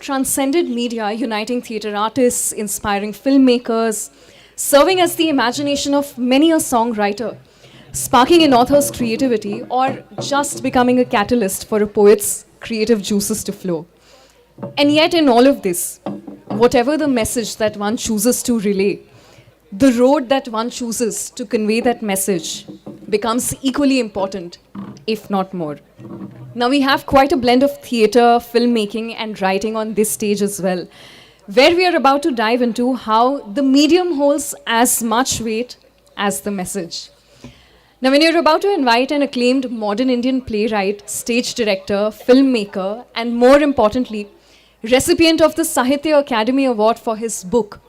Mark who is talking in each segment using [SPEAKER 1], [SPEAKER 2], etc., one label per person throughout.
[SPEAKER 1] transcended media, uniting theatre artists, inspiring filmmakers, serving as the imagination of many a songwriter, sparking an author's creativity, or just becoming a catalyst for a poet's creative juices to flow. And yet, in all of this, whatever the message that one chooses to relay, the road that one chooses to convey that message becomes equally important, if not more. Now, we have quite a blend of theatre, filmmaking, and writing on this stage as well, where we are about to dive into how the medium holds as much weight as the message. Now, when you're about to invite an acclaimed modern Indian playwright, stage director, filmmaker, and more importantly, recipient of the Sahitya Academy Award for his book,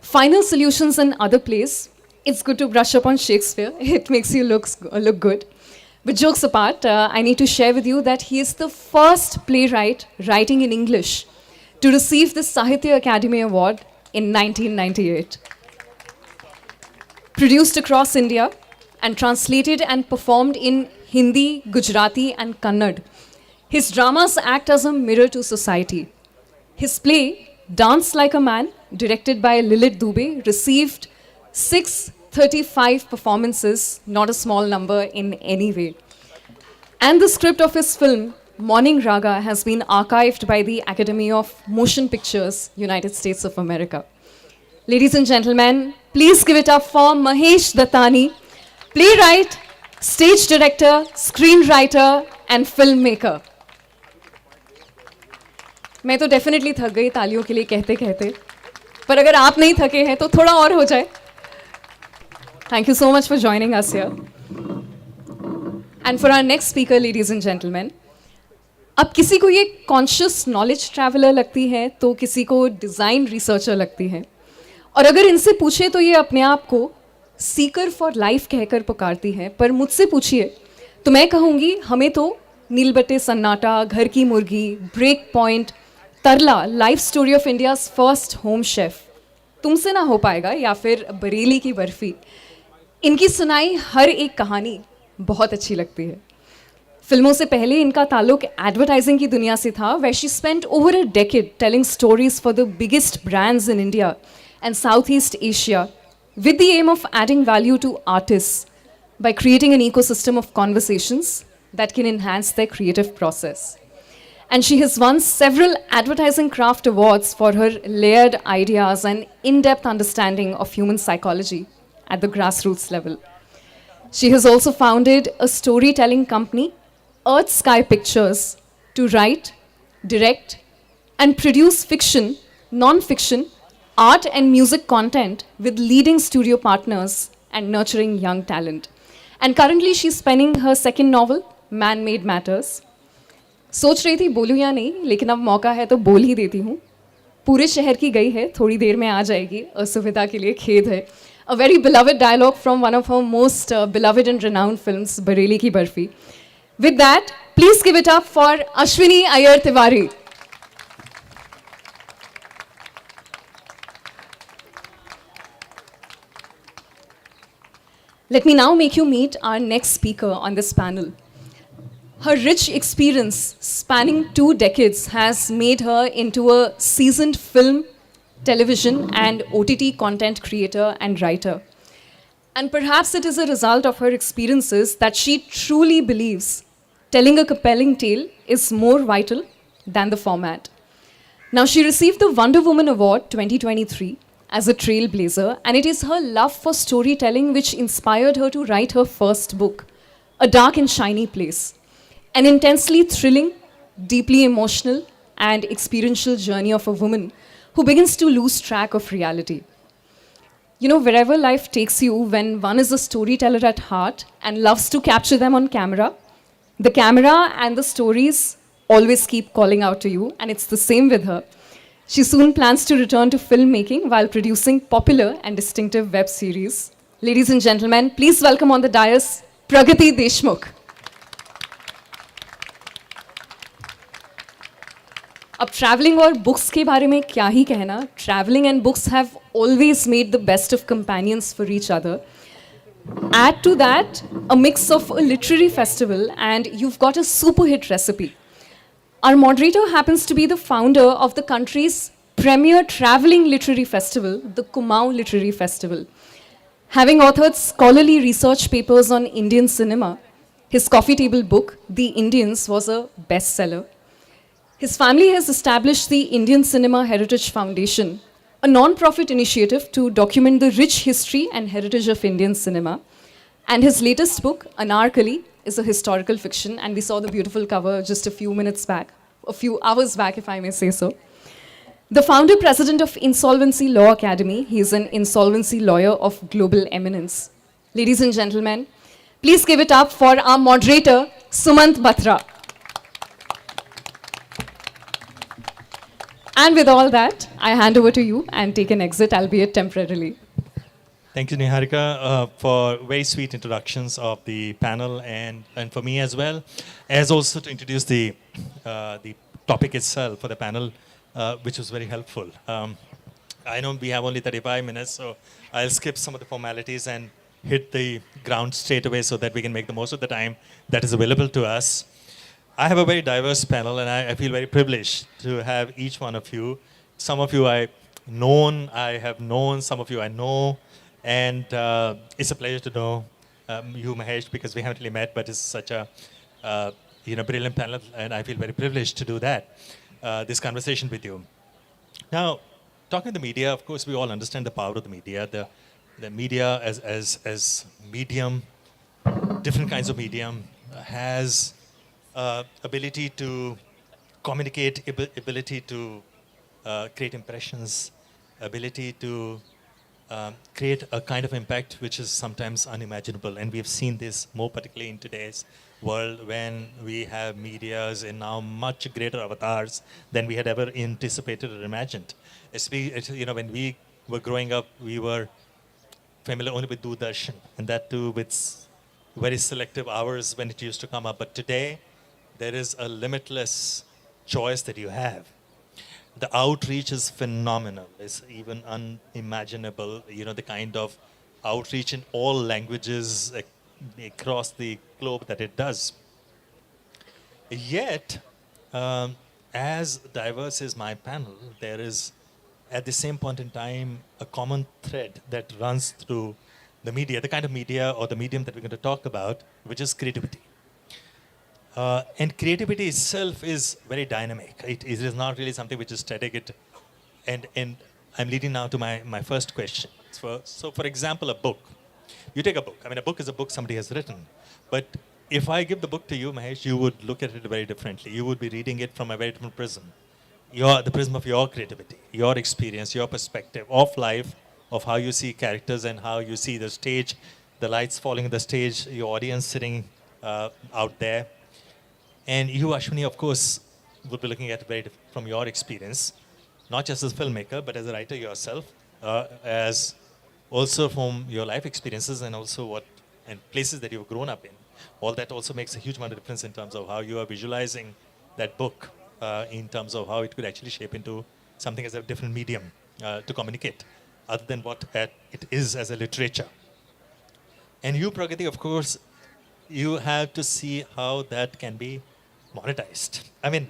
[SPEAKER 1] Final Solutions and Other Plays, it's good to brush up on Shakespeare. It makes you look good. But jokes apart, I need to share with you that he is the first playwright writing in English to receive the Sahitya Academy Award in 1998. Produced across India and translated and performed in Hindi, Gujarati, and Kannada, his dramas act as a mirror to society. His play, Dance Like a Man, directed by Lilith Dubey, received 635 performances, not a small number in any way. And the script of his film, Morning Raga, has been archived by the Academy of Motion Pictures, United States of America. Ladies and gentlemen, please give it up for Mahesh Dattani, playwright, stage director, screenwriter, and filmmaker. मैं तो definitely थक गई तालियों के लिए कहते कहते, पर अगर आप नहीं थके हैं तो थोड़ा और हो जाए. Thank you so much for joining us here. And for our next speaker, ladies and gentlemen, अब किसी को ये कॉन्शियस नॉलेज ट्रैवलर लगती है तो किसी को डिज़ाइन रिसर्चर लगती है, और अगर इनसे पूछे तो ये अपने आप को सीकर फॉर लाइफ कहकर पुकारती है, पर मुझसे पूछिए तो मैं कहूँगी हमें तो नीलबट्टे सन्नाटा, घर की मुर्गी, break point, Tarla, life story of India's first home chef, तुमसे ना हो पाएगा, या फिर बरेली की बर्फी, इनकी सुनाई हर एक कहानी बहुत अच्छी लगती है. फिल्मों से पहले इनका ताल्लुक एडवर्टाइजिंग की दुनिया से था, where she spent over a decade telling stories for the biggest brands in India and Southeast Asia with the aim of adding value to artists by creating an ecosystem of conversations that can enhance their creative process. And she has won several advertising craft awards for her layered ideas and in-depth understanding of human psychology at the grassroots level. She has also founded a storytelling company, Earth Sky Pictures, to write, direct, and produce fiction, non-fiction, art and music content with leading studio partners and nurturing young talent. And currently she's penning her second novel, Man-Made Matters. सोच रही थी बोलूँ या नहीं, लेकिन अब मौका है तो बोल ही देती हूँ. पूरे शहर की गई है, थोड़ी देर में आ जाएगी, असुविधा के लिए खेद है. A very beloved dialogue from one of her most beloved and renowned films, Bareli Ki Barfi. With that, please give it up for Ashwini Iyer Tiwari. Let me now make you meet our next speaker on this panel. Her rich experience spanning 2 decades has made her into a seasoned film, television, and OTT content creator and writer. And perhaps it is a result of her experiences that she truly believes telling a compelling tale is more vital than the format. Now, she received the Wonder Woman Award 2023 as a trailblazer, and it is her love for storytelling which inspired her to write her first book, A Dark and Shiny Place, an intensely thrilling, deeply emotional, and experiential journey of a woman who begins to lose track of reality. You know, wherever life takes you, when one is a storyteller at heart and loves to capture them on camera, the camera and the stories always keep calling out to you, and it's the same with her. She soon plans to return to filmmaking while producing popular and distinctive web series. Ladies and gentlemen, please welcome on the dais, Pragati Deshmukh. अब travelling और books के बारे में क्या ही कहना. Travelling and books have always made the best of companions for each other. Add to that a mix of a literary festival and you've got a super hit recipe. Our moderator happens to be the founder of the country's premier traveling literary festival, the Kumaon Literary Festival. Having authored scholarly research papers on Indian cinema, his coffee table book, The Indians, was a bestseller. His family has established the Indian Cinema Heritage Foundation, a non-profit initiative to document the rich history and heritage of Indian cinema. And his latest book, Anarkali, is a historical fiction, and we saw the beautiful cover just a few minutes back, a few hours back, if I may say so. The founder president of Insolvency Law Academy, he is an insolvency lawyer of global eminence. Ladies and gentlemen, please give it up for our moderator, Sumant Batra. And with all that, I hand over to you and take an exit, albeit temporarily.
[SPEAKER 2] Thank you, Niharika, for very sweet introductions of the panel and for me as well, as also to introduce the topic itself for the panel, which was very helpful. I know we have only 35 minutes, so I'll skip some of the formalities and hit the ground straight away so that we can make the most of the time that is available to us. I have a very diverse panel, and I feel very privileged to have each one of you. Some of you I have known, some of you I know, and it's a pleasure to know you, Mahesh, because we haven't really met, but it's such a brilliant panel, and I feel very privileged to do that, this conversation with you. Now, talking to the media, of course, we all understand the power of the media. The media as medium, different kinds of medium, has ability to communicate, ability to create impressions, ability to create a kind of impact which is sometimes unimaginable. And we've seen this more particularly in today's world when we have medias in now much greater avatars than we had ever anticipated or imagined. When we were growing up, we were familiar only with Doordarshan, and that too with very selective hours when it used to come up. But today, there is a limitless choice that you have. The outreach is phenomenal. It's even unimaginable, the kind of outreach in all languages across the globe that it does. Yet, as diverse as my panel, there is, at the same point in time, a common thread that runs through the media, the kind of media or the medium that we're going to talk about, which is creativity. And creativity itself is very dynamic. It is not really something which is static. And I'm leading now to my first question. So for example, a book. You take a book. A book is a book somebody has written. But if I give the book to you, Mahesh, you would look at it very differently. You would be reading it from a very different prism. The prism of your creativity, your experience, your perspective of life, of how you see characters and how you see the stage, the lights falling on the stage, your audience sitting out there. And you, Ashwini, of course, would be looking at it from your experience, not just as a filmmaker, but as a writer yourself, as also from your life experiences and also and places that you've grown up in. All that also makes a huge amount of difference in terms of how you are visualizing that book, in terms of how it could actually shape into something as a different medium to communicate, other than what it is as a literature. And you, Pragati, of course, you have to see how that can be monetized. And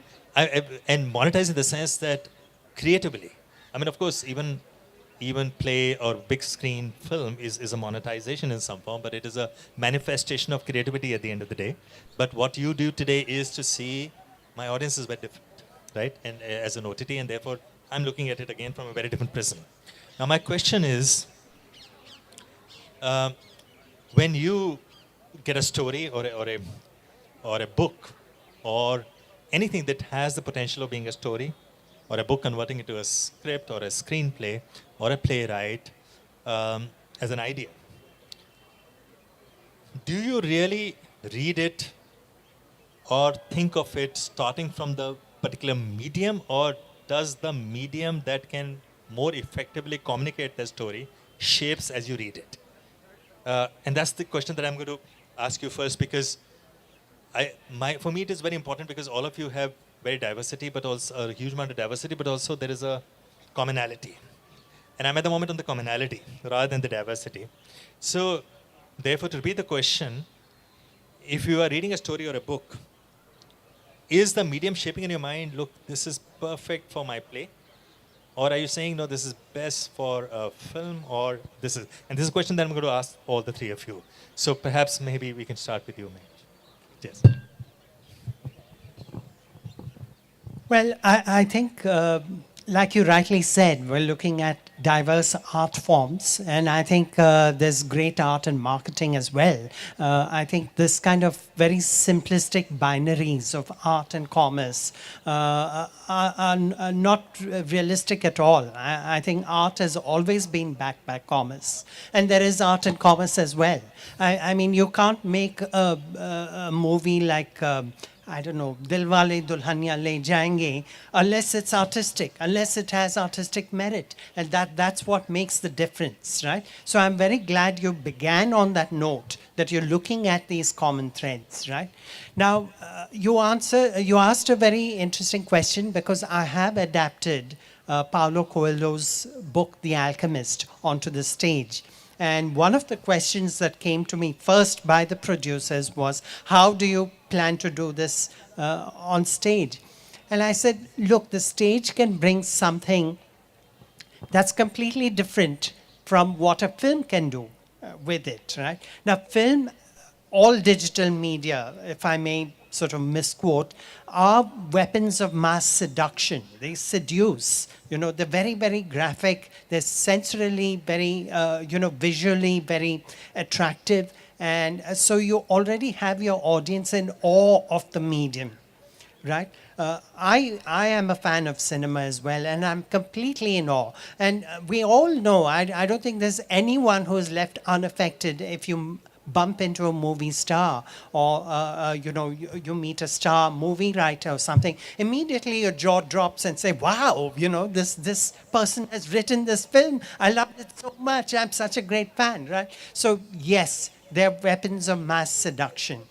[SPEAKER 2] monetized in the sense that creatively. Of course, even play or big screen film is a monetization in some form, but it is a manifestation of creativity at the end of the day. But what you do today is to see my audience is very different, right? And as an OTT, and therefore I'm looking at it again from a very different prism. Now my question is, when you get a story or a book or anything that has the potential of being a story or a book converting into a script or a screenplay or a playwright as an idea, do you really read it or think of it starting from the particular medium, or does the medium that can more effectively communicate the story shapes as you read it? And that's the question that I'm going to ask you first, because for me it is very important, because all of you have very diversity, but also a huge amount of diversity, but also there is a commonality. And I'm at the moment on the commonality rather than the diversity. So therefore, to repeat the question, if you are reading a story or a book, is the medium shaping in your mind, look, this is perfect for my play? Or are you saying, no, this is best for a film, or this is, and this is a question that I'm going to ask all the three of you. So perhaps maybe we can start with you, Mahesh. Yes.
[SPEAKER 3] Well, I think, like you rightly said, we're looking at diverse art forms, and I think there's great art in marketing as well. I think this kind of very simplistic binaries of art and commerce are not realistic at all. I think art has always been backed by commerce, and there is art and commerce as well. I mean, you can't make a movie like I don't know, Dilwale Dulhania Le Jayenge, unless it's artistic, unless it has artistic merit. And that's what makes the difference, right? So I'm very glad you began on that note, that you're looking at these common threads, right? Now, you asked a very interesting question, because I have adapted Paulo Coelho's book, The Alchemist, onto the stage. And one of the questions that came to me first by the producers was, how do you plan to do this on stage? And I said, look, the stage can bring something that's completely different from what a film can do with it, right? Now, film, all digital media, if I may sort of misquote, are weapons of mass seduction. They seduce. You know, they're very, very graphic. They're sensorily very, visually very attractive. And so you already have your audience in awe of the medium, right? I am a fan of cinema as well, and I'm completely in awe. And we all know, I don't think there's anyone who is left unaffected if you bump into a movie star, or you meet a star movie writer or something. Immediately your jaw drops and say, wow, this person has written this film. I loved it so much. I'm such a great fan, right? So yes, they're weapons of mass seduction.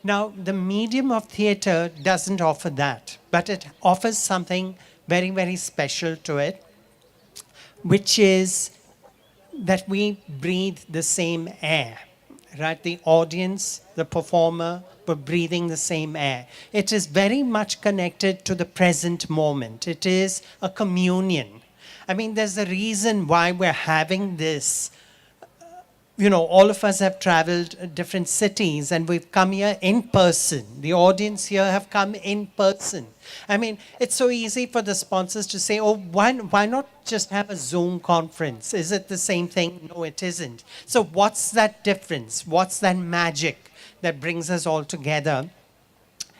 [SPEAKER 3] Now, the medium of theater doesn't offer that, but it offers something very, very special to it, which is that we breathe the same air. Right, the audience, the performer, were breathing the same air. It is very much connected to the present moment. It is a communion. I mean, there's a reason why we're having this. All of us have traveled different cities, and we've come here in person. The audience here have come in person. I mean, it's so easy for the sponsors to say, oh, why not just have a Zoom conference? Is it the same thing? No, it isn't. So what's that difference? What's that magic that brings us all together?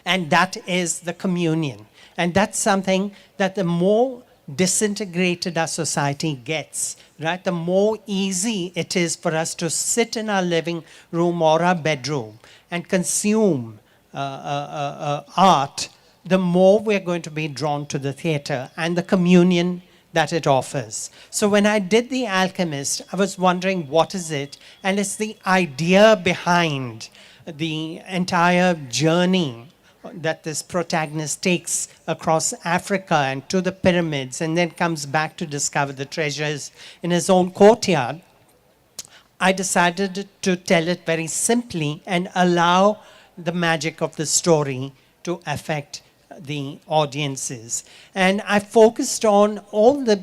[SPEAKER 3] And that is the communion. And that's something that the more disintegrated our society gets, right, the more easy it is for us to sit in our living room or our bedroom and consume art, the more we're going to be drawn to the theater and the communion that it offers. So when I did The Alchemist, I was wondering, what is it? And it's the idea behind the entire journey that this protagonist takes across Africa and to the pyramids, and then comes back to discover the treasures in his own courtyard. I decided to tell it very simply and allow the magic of the story to affect the audiences. And I focused on all the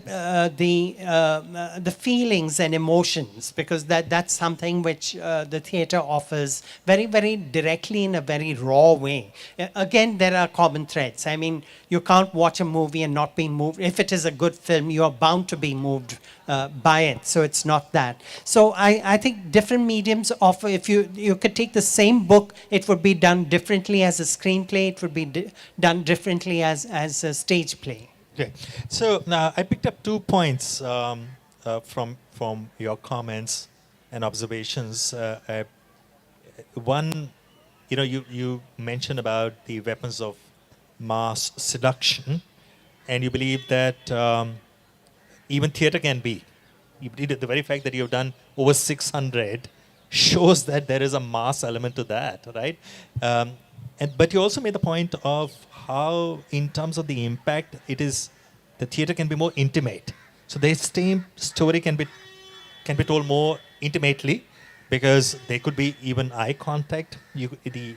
[SPEAKER 3] feelings and emotions, because that's something which the theater offers very, very directly in a very raw way. Again, there are common threads. I mean, you can't watch a movie and not be moved. If it is a good film, you are bound to be moved by it. So it's not that. So I think different mediums offer, if you could take the same book, it would be done differently as a screenplay, it would be done differently as a stage play.
[SPEAKER 2] Okay. So now I picked up 2 points from your comments and observations. One, you mentioned about the weapons of mass seduction, and you believe that even theater can be. The very fact that you've done over 600 shows that there is a mass element to that, right? But you also made the point of how, in terms of the impact, the theater can be more intimate. So the same story can be told more intimately, because there could be even eye contact. The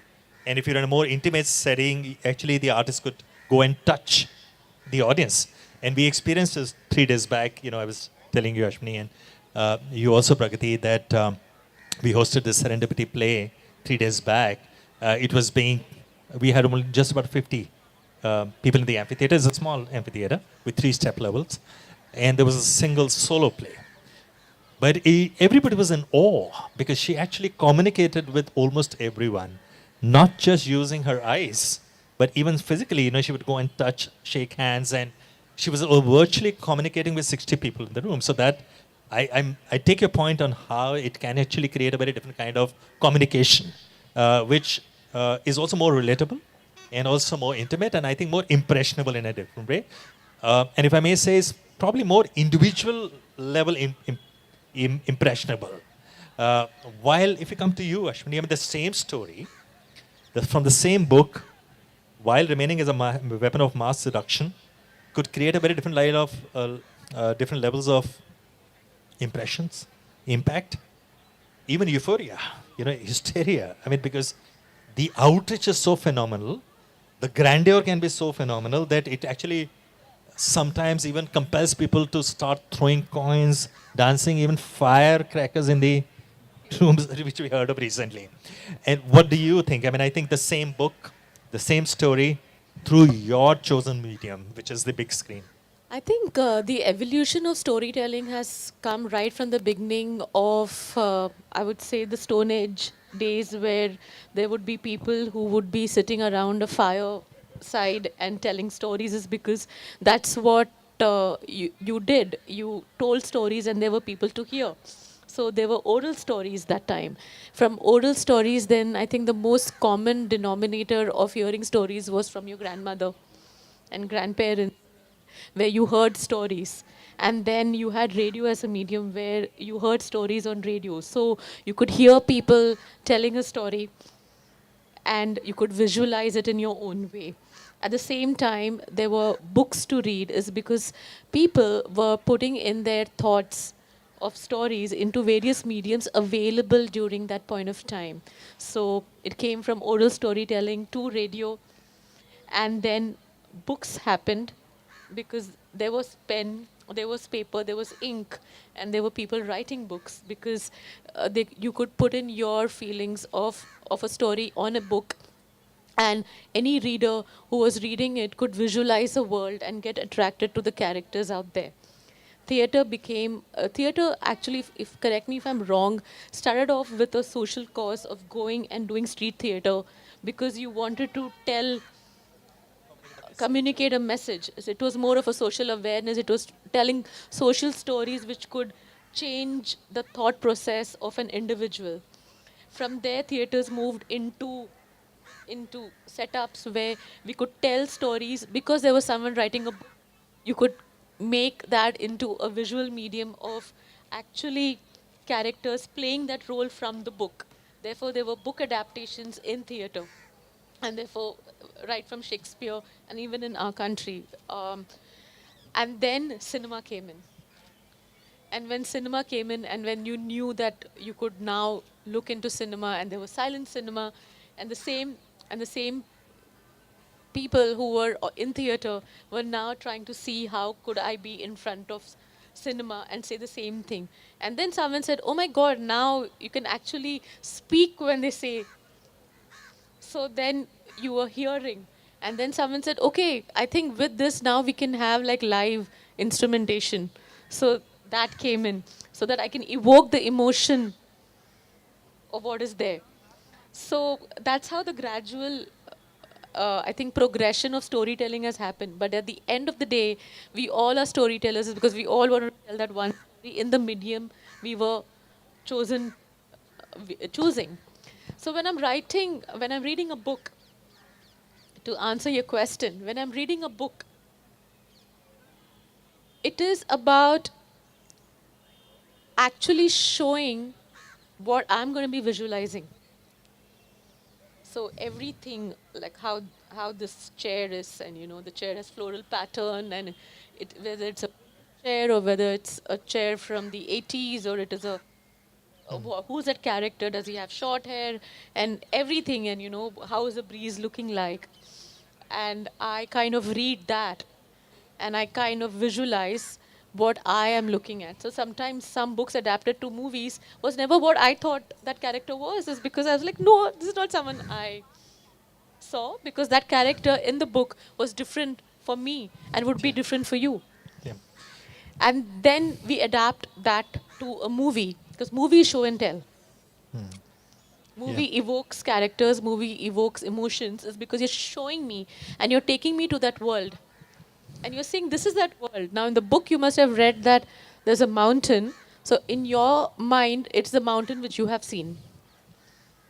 [SPEAKER 2] And if you're in a more intimate setting, actually the artist could go and touch the audience. And we experienced this 3 days back. I was telling you, Ashwini, and you also, Pragati, that we hosted this serendipity play 3 days back. We had only just about 50 people in the amphitheater. It's a small amphitheater with 3 step levels. And there was a single solo play. But everybody was in awe because she actually communicated with almost everyone, not just using her eyes, but even physically. She would go and touch, shake hands, and she was virtually communicating with 60 people in the room. So that I take your point on how it can actually create a very different kind of communication, which is also more relatable and also more intimate, and I think more impressionable in a different way. And if I may say, it's probably more individual level impressionable. Uh, while if you come to you, Ashwini, I mean, the same story, from the same book, while remaining as a weapon of mass seduction, could create a very different different levels of impressions, impact, even euphoria, hysteria. I mean, because the outreach is so phenomenal, the grandeur can be so phenomenal that it actually sometimes even compels people to start throwing coins, dancing, even firecrackers in the rooms, which we heard of recently. And what do you think? I mean, I think the same book, the same story, through your chosen medium, which is the big screen.
[SPEAKER 4] I think the evolution of storytelling has come right from the beginning of, I would say, the Stone Age days, where there would be people who would be sitting around a fireside and telling stories, is because that's what you did. You told stories and there were people to hear. So there were oral stories that time. From oral stories, then I think the most common denominator of hearing stories was from your grandmother and grandparents, where you heard stories. And then you had radio as a medium where you heard stories on radio. So you could hear people telling a story and you could visualize it in your own way. At the same time, there were books to read, is because people were putting in their thoughts of stories into various mediums available during that point of time. So it came from oral storytelling to radio, and then books happened because there was pen, there was paper, there was ink, and there were people writing books because you could put in your feelings of a story on a book, and any reader who was reading it could visualize a world and get attracted to the characters out there. Theater actually, if correct me if I'm wrong, started off with a social cause of going and doing street theater because you wanted to communicate a message. So it was more of a social awareness. It was telling social stories which could change the thought process of an individual. From there, theaters moved into setups where we could tell stories because there was someone writing a book. You could make that into a visual medium of actually characters playing that role from the book. Therefore, there were book adaptations in theater, and therefore, right from Shakespeare and even in our country. And then cinema came in. And when cinema came in, and when you knew that you could now look into cinema, and there was silent cinema, and the same people who were in theater were now trying to see how could I be in front of cinema and say the same thing. And then someone said, "Oh my God! Now you can actually speak when they say." So then you were hearing. And then someone said, "Okay, I think with this now we can have like live instrumentation." So that came in so that I can evoke the emotion of what is there. So that's how the gradual, I think, progression of storytelling has happened. But at the end of the day, we all are storytellers because we all want to tell that one story in the medium we were chosen, choosing. So when I'm reading a book, to answer your question, when I'm reading a book, it is about actually showing what I'm going to be visualizing. So everything, like how this chair is, and the chair has floral pattern, and whether it's a chair or whether it's a chair from the 80s or it is a who's that character? Does he have short hair and everything? And how is the breeze looking like? And I kind of read that, and I kind of visualize what I am looking at. So sometimes some books adapted to movies was never what I thought that character was. Is because I was like, no, this is not someone I saw, because that character in the book was different for me and would be different for you.
[SPEAKER 2] Yeah.
[SPEAKER 4] And then we adapt that to a movie, because movie is show and tell. Movie evokes characters, movie evokes emotions, is because you're showing me and you're taking me to that world. And you're saying, this is that world. Now, in the book, you must have read that there's a mountain. So, in your mind, it's the mountain which you have seen.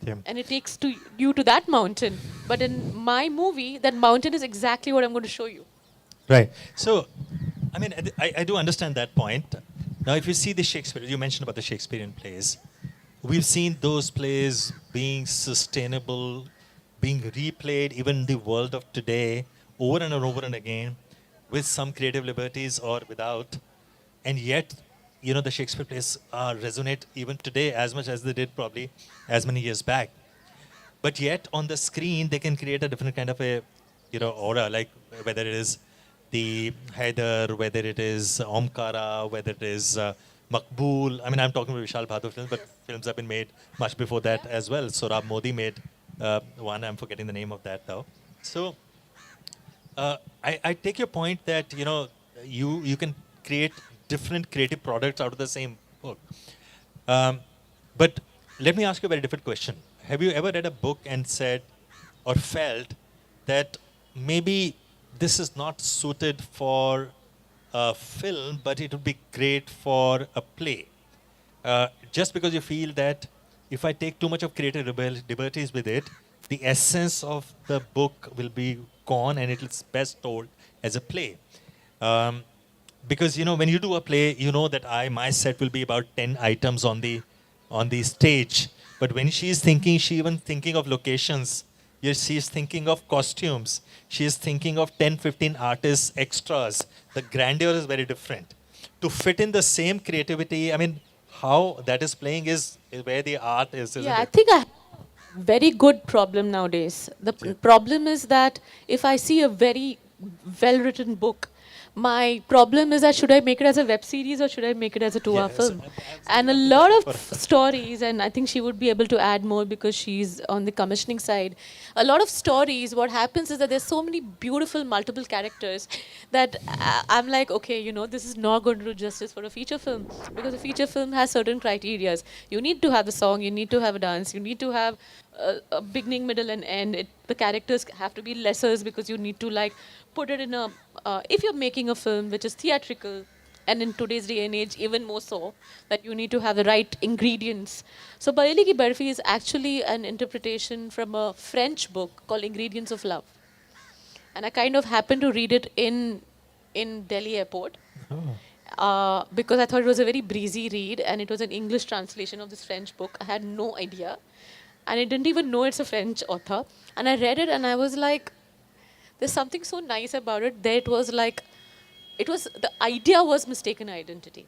[SPEAKER 2] Yeah.
[SPEAKER 4] And it takes you to that mountain. But in my movie, that mountain is exactly what I'm going to show you.
[SPEAKER 2] Right. So, I mean, I do understand that point. Now, if you see the Shakespeare, you mentioned about the Shakespearean plays. We've seen those plays being sustainable, being replayed even in the world of today, over and over and again, with some creative liberties or without. And yet, the Shakespeare plays resonate even today as much as they did probably as many years back. But yet, on the screen, they can create a different kind of a, aura, like whether it is the Haider, whether it is Omkara, whether it is Makbul. I mean, I'm talking about Vishal Bhadur films, but films have been made much before that as well. Sorab Modi made one. I'm forgetting the name of that now. So I take your point that you can create different creative products out of the same book. But let me ask you a very different question. Have you ever read a book and said or felt that maybe this is not suited for a film, but it would be great for a play? Just because you feel that if I take too much of creative liberties with it, the essence of the book will be gone and it's best told as a play. Because when you do a play, that my set will be about 10 items on the stage. But when she is thinking, she even thinking of locations. Yes, she is thinking of costumes. She is thinking of 10, 15 artists, extras. The grandeur is very different. To fit in the same creativity, I mean, how that is playing is where the art is, isn't
[SPEAKER 4] Yeah, I
[SPEAKER 2] it?
[SPEAKER 4] think I have a very good problem nowadays. The problem is that if I see a very well-written book, my problem is that should I make it as a web series or should I make it as a 2-hour
[SPEAKER 2] Yeah, so
[SPEAKER 4] film?
[SPEAKER 2] absolutely
[SPEAKER 4] And a
[SPEAKER 2] up to
[SPEAKER 4] lot
[SPEAKER 2] that
[SPEAKER 4] of
[SPEAKER 2] for-
[SPEAKER 4] stories, and I think she would be able to add more because she's on the commissioning side. A lot of stories, what happens is that there's so many beautiful multiple characters that I'm like, okay, this is not going to do justice for a feature film, because a feature film has certain criterias. You need to have a song, you need to have a dance, you need to have a beginning, middle, and end. The characters have to be lessers because you need to put it in a. If you're making a film which is theatrical, and in today's day and age, even more so, that you need to have the right ingredients. So, Bareli Ki Barfi is actually an interpretation from a French book called Ingredients of Love, and I kind of happened to read it in Delhi airport. Because I thought it was a very breezy read and it was an English translation of this French book. I had no idea. And I didn't even know it's a French author. And I read it and I was like, there's something so nice about it. There the idea was mistaken identity.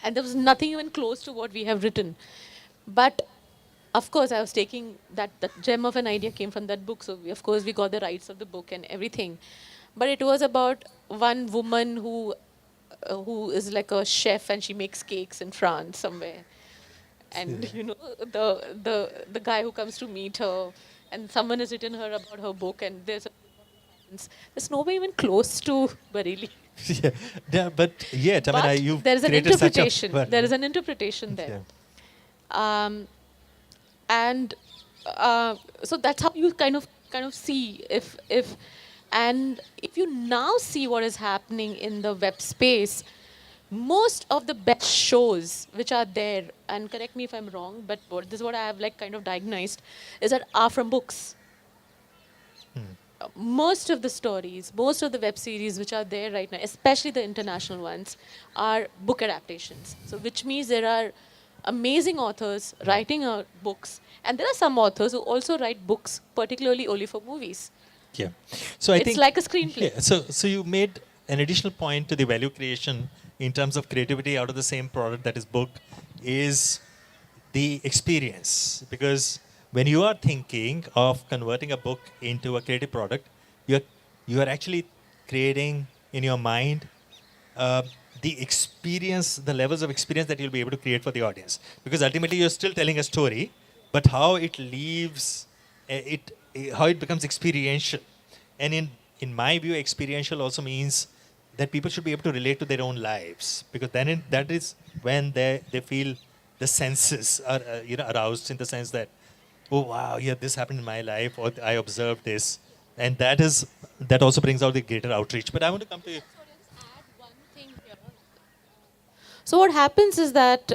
[SPEAKER 4] And there was nothing even close to what we have written. But of course, I was taking that gem of an idea came from that book. So of course, we got the rights of the book and everything. But it was about one woman who is like a chef and she makes cakes in France somewhere. And the guy who comes to meet her, and someone has written her about her book, and there's nobody even close to Bareilly.
[SPEAKER 2] yeah, yeah, but yet, I mean,
[SPEAKER 4] But
[SPEAKER 2] you've
[SPEAKER 4] there is an
[SPEAKER 2] created such a
[SPEAKER 4] interpretation. There is an interpretation there. Um, and so that's how you kind of see if you now see what is happening in the web space. Most of the best shows which are there, and correct me if I'm wrong, but this is what I have kind of diagnosed, is that are from books. Most of the stories, most of the web series which are there right now, especially the international ones, are book adaptations. So which means there are amazing authors writing out books, and there are some authors who also write books particularly only for movies.
[SPEAKER 2] Yeah. So I
[SPEAKER 4] It's
[SPEAKER 2] think
[SPEAKER 4] like a screenplay.
[SPEAKER 2] Yeah, so you made an additional point to the value creation in terms of creativity out of the same product, that is book, is the experience. Because when you are thinking of converting a book into a creative product, you're, you are actually creating in your mind uh, the experience, the levels of experience that you'll be able to create for the audience. Because ultimately, you're still telling a story, but how it leaves, how it becomes experiential. And in my view, experiential also means that people should be able to relate to their own lives, because then that is when they feel the senses are aroused, in the sense that, oh wow, yeah, this happened in my life, or I observed this, and that also brings out the greater outreach. But I want to come to you.
[SPEAKER 4] So what happens is that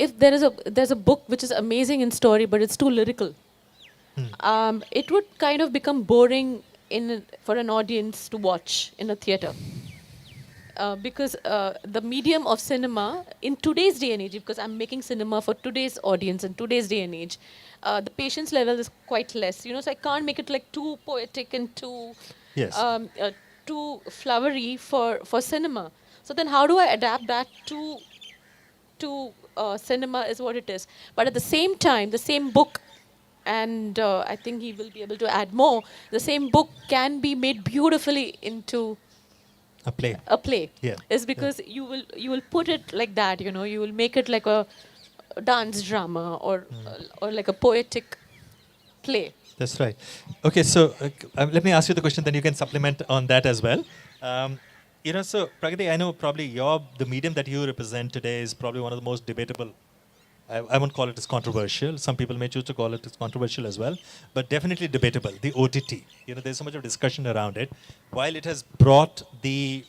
[SPEAKER 4] if there's a book which is amazing in story, but it's too lyrical, it would kind of become boring for an audience to watch in a theater. Because the medium of cinema in today's day and age, because I'm making cinema for today's audience and today's day and age, the patience level is quite less. So I can't make it like too poetic and
[SPEAKER 2] Yes.
[SPEAKER 4] too flowery for cinema. So then, how do I adapt that to cinema? Is what it is. But at the same time, the same book, and I think he will be able to add more. The same book can be made beautifully into
[SPEAKER 2] A play.
[SPEAKER 4] a play.
[SPEAKER 2] Yeah.
[SPEAKER 4] Is because you will put it like that. You will make it like a dance drama or like a poetic play.
[SPEAKER 2] That's right. Okay, so let me ask you the question, then you can supplement on that as well. So Pragati, I know probably the medium that you represent today is probably one of the most debatable. I won't call it as controversial. Some people may choose to call it as controversial as well, but definitely debatable. The OTT. There's so much of discussion around it. While it has brought the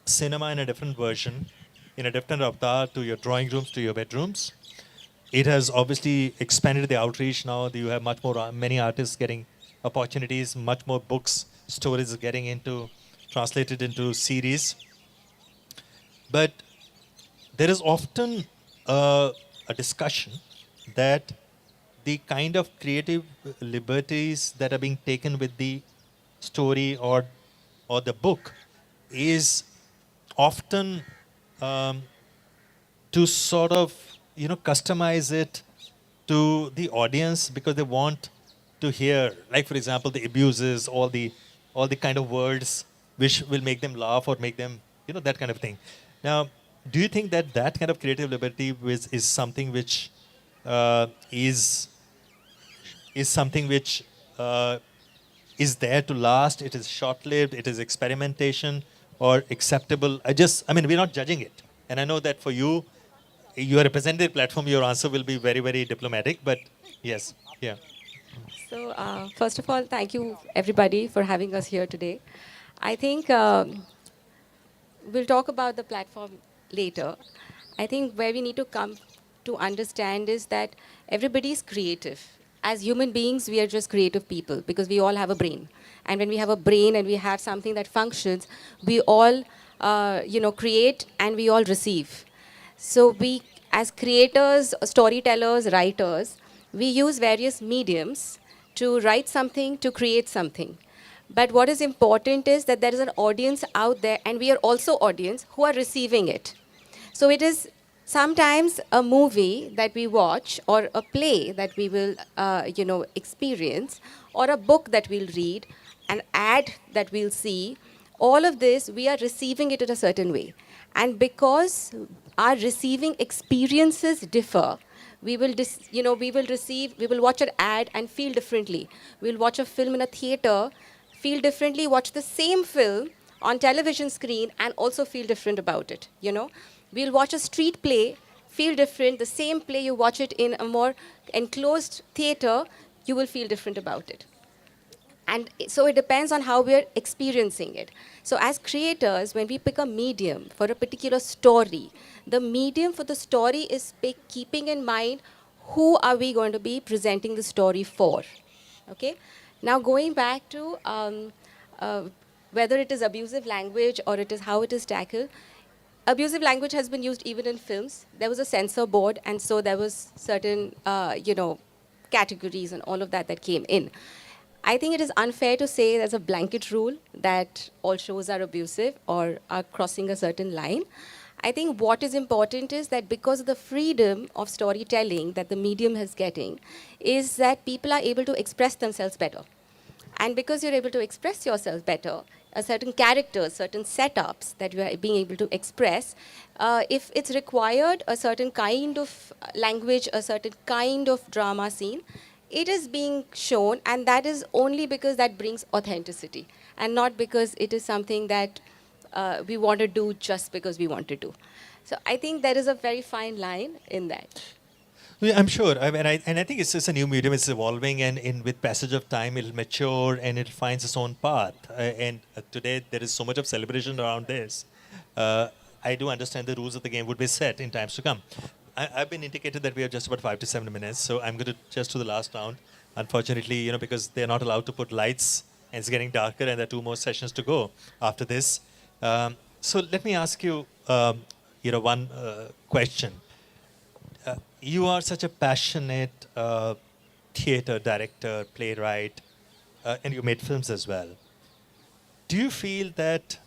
[SPEAKER 2] cinema in a different version, in a different avatar to your drawing rooms, to your bedrooms, it has obviously expanded the outreach. Now you have much more, many artists getting opportunities, much more books, stories getting translated into series. But there is often a discussion that the kind of creative liberties that are being taken with the story or the book is often um, to sort of customize it to the audience, because they want to hear, like for example, the abuses, all the kind of words which will make them laugh or make them that kind of thing. Now, do you think that kind of creative liberty is something which is something which is there to last? It is short-lived. It is experimentation or acceptable. I mean, we're not judging it, and I know that for you, you are representing the platform. Your answer will be very, very diplomatic. But yes, yeah.
[SPEAKER 5] So, first of all, thank you everybody for having us here today. I think we'll talk about the platform later. I think where we need to come to understand is that everybody is creative. As human beings, we are just creative people because we all have a brain. And when we have a brain and we have something that functions, we all, create and we all receive. So we, as creators, storytellers, writers, we use various mediums to write something, to create something. But what is important is that there is an audience out there, and we are also audience who are receiving it. So it is sometimes a movie that we watch, or a play that we will, experience, or a book that we'll read, an ad that we'll see. All of this, we are receiving it in a certain way. And because our receiving experiences differ, we will watch an ad and feel differently. We'll watch a film in a theater, feel differently, watch the same film on television screen and also feel different about it. We'll watch a street play, feel different. The same play, you watch it in a more enclosed theater, you will feel different about it. And so it depends on how we're experiencing it. So as creators, when we pick a medium for a particular story, the medium for the story is keeping in mind who are we going to be presenting the story for. Okay? Now going back to whether it is abusive language or it is how it is tackled, abusive language has been used even in films. There was a censor board, and so there was certain, categories and all of that came in. I think it is unfair to say there's a blanket rule that all shows are abusive or are crossing a certain line. I think what is important is that because of the freedom of storytelling that the medium is getting, is that people are able to express themselves better. And because you're able to express yourself better, certain characters, certain setups that you are being able to express, if it's required a certain kind of language, a certain kind of drama scene, it is being shown, and that is only because that brings authenticity, and not because it is something that we want to do just because we want to do. So I think there is a very fine line in that.
[SPEAKER 2] Yeah, I'm sure. I mean, and I think it's just a new medium. It's evolving, and with passage of time, it'll mature and it finds its own path. Today, there is so much of celebration around this. I do understand the rules of the game would be set in times to come. I've been indicated that we have just about 5 to 7 minutes, so I'm going to just to the last round. Unfortunately, because they're not allowed to put lights, and it's getting darker, and there are 2 more sessions to go after this. So let me ask you, one question. You are such a passionate theater director, playwright, and you made films as well. Do you feel that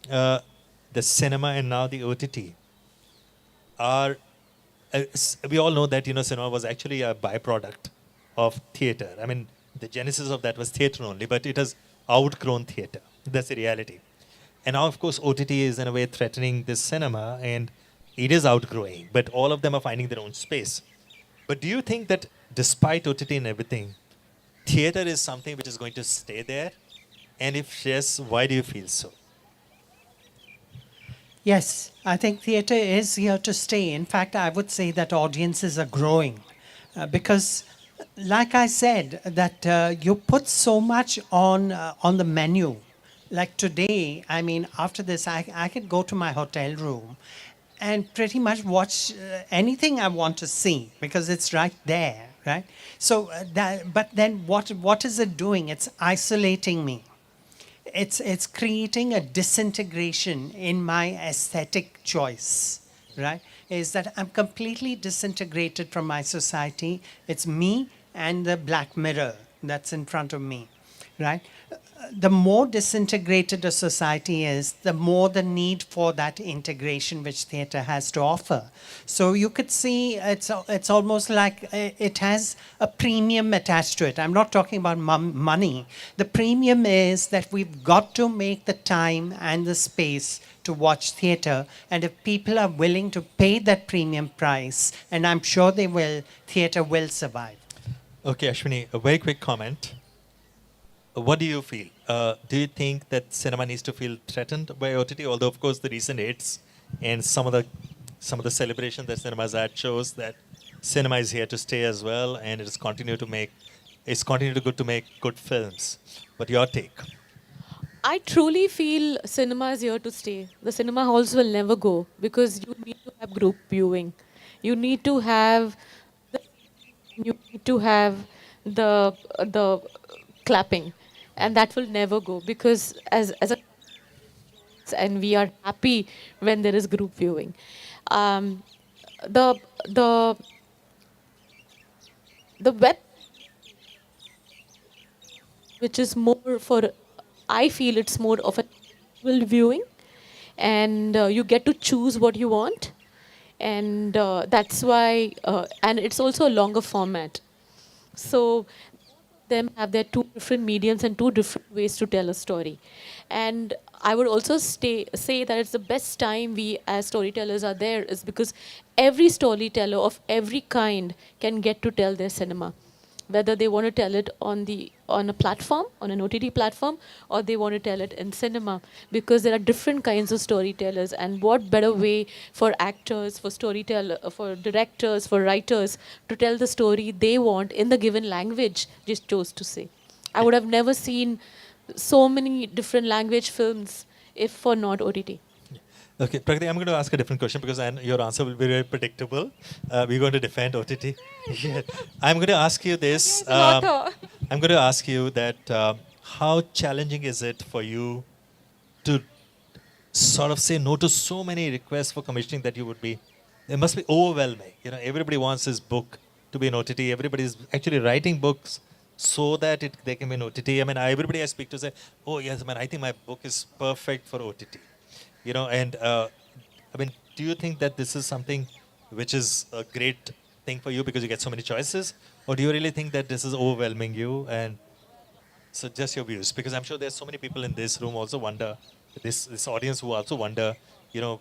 [SPEAKER 2] the cinema and now the OTT are? We all know that cinema was actually a byproduct of theater. I mean, the genesis of that was theater only, but it has outgrown theater. That's the reality. And now, of course, OTT is in a way threatening this cinema, and it is outgrowing, but all of them are finding their own space. But do you think that despite OTT and everything, theater is something which is going to stay there? And if yes, why do you feel so?
[SPEAKER 3] Yes, I think theatre is here to stay. In fact, I would say that audiences are growing because, like I said, that you put so much on the menu. Like today, I mean, after this, I could go to my hotel room and pretty much watch anything I want to see because it's right there, right? So, but then what is it doing? It's isolating me. It's creating a disintegration in my aesthetic choice, right? Is that I'm completely disintegrated from my society. It's me and the black mirror that's in front of me, right? The more disintegrated a society is, the more the need for that integration which theatre has to offer. So you could see it's almost like it has a premium attached to it. I'm not talking about money. The premium is that we've got to make the time and the space to watch theatre, and if people are willing to pay that premium price, and I'm sure they will, theatre will survive.
[SPEAKER 2] Okay, Ashwini, a very quick comment. What do you feel? Do you think that cinema needs to feel threatened by OTT? Although, of course, the recent hits and some of the celebration that cinemas had shows that cinema is here to stay as well, and it's continued to make good films. But your take?
[SPEAKER 4] I truly feel cinema is here to stay. The cinema halls will never go because you need to have group viewing. You need to have the, you need to have the clapping, and that will never go because as a and we are happy when there is group viewing. Um, the the the web, which is more for, I feel it's more of a visual viewing, and you get to choose what you want, and that's why, and it's also a longer format. So them have their two different mediums and two different ways to tell a story. And I would also say that it's the best time we as storytellers are there is because every storyteller of every kind can get to tell their cinema, whether they want to tell it on a platform, on an OTT platform, or they want to tell it in cinema, because there are different kinds of storytellers, and what better way for actors, for for directors, for writers to tell the story they want in the given language just chose to say. I would have never seen so many different language films if for not OTT.
[SPEAKER 2] Okay, Prakriti, I'm going to ask a different question because your answer will be very predictable. We're going to defend OTT. Yeah. I'm going to ask you this. I'm going to ask you that how challenging is it for you to sort of say no to so many requests for commissioning that you would be? It must be overwhelming. Everybody wants his book to be an OTT. Everybody is actually writing books so that they can be an OTT. I mean, everybody I speak to say, "Oh yes, man, I think my book is perfect for OTT." And I mean, do you think that this is something which is a great thing for you because you get so many choices, or do you really think that this is overwhelming you? And so, just your views, because I'm sure there's so many people in this room also wonder, this audience who also wonder, you know,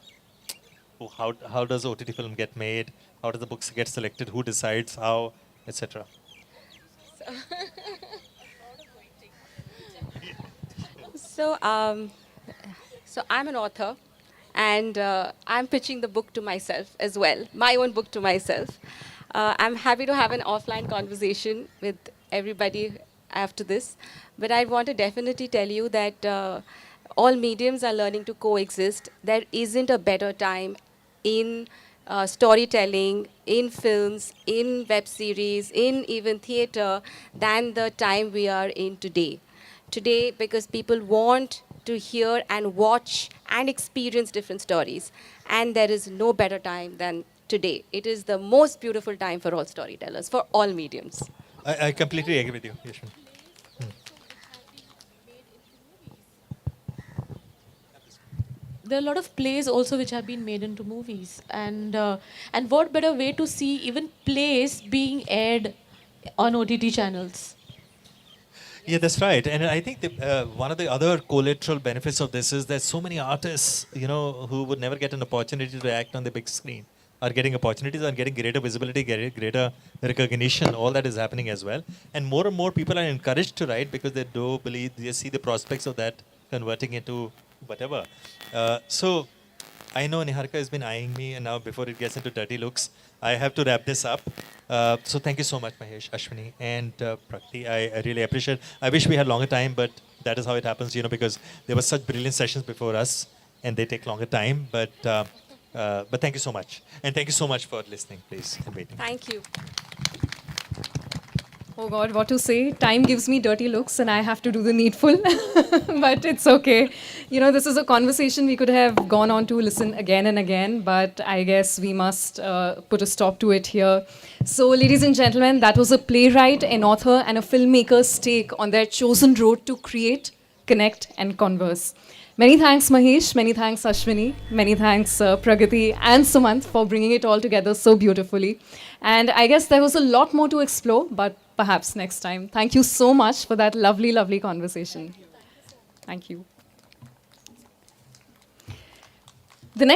[SPEAKER 2] how does OTT film get made? How does the books get selected? Who decides how, etc.
[SPEAKER 5] So, so I'm an author, and I'm pitching the book to myself as well, my own book to myself. I'm happy to have an offline conversation with everybody after this, but I want to definitely tell you that all mediums are learning to coexist. There isn't a better time in storytelling, in films, in web series, in even theater than the time we are in today. Today, because people want to hear and watch and experience different stories. And there is no better time than today. It is the most beautiful time for all storytellers, for all mediums.
[SPEAKER 2] I completely agree with you, Yashwin.
[SPEAKER 4] There are a lot of plays also which have been made into movies, and what better way to see even plays being aired on OTT channels?
[SPEAKER 2] Yeah, that's right. And I think one of the other collateral benefits of this is that so many artists, you know, who would never get an opportunity to act on the big screen are getting opportunities, are getting greater visibility, greater recognition. All that is happening as well. And more people are encouraged to write because they do believe, they see the prospects of that converting into whatever. So I know Niharika has been eyeing me, and now before it gets into dirty looks, I have to wrap this up. So thank you so much, Mahesh, Ashwini, and Prakti. I really appreciate. I wish we had longer time, but that is how it happens, you know, because there were such brilliant sessions before us, and they take longer time. But thank you so much, and thank you so much for listening, please, and waiting.
[SPEAKER 5] Thank you.
[SPEAKER 1] Oh God, what to say? Time gives me dirty looks and I have to do the needful. But it's okay. You know, this is a conversation we could have gone on to listen again and again, but I guess we must put a stop to it here. So, ladies and gentlemen, that was a playwright, an author, and a filmmaker's take on their chosen road to create, connect, and converse. Many thanks, Mahesh. Many thanks, Ashwini. Many thanks, Pragati and Sumant, for bringing it all together so beautifully. And I guess there was a lot more to explore, but perhaps next time. Thank you so much for that lovely, lovely conversation. Thank you. The next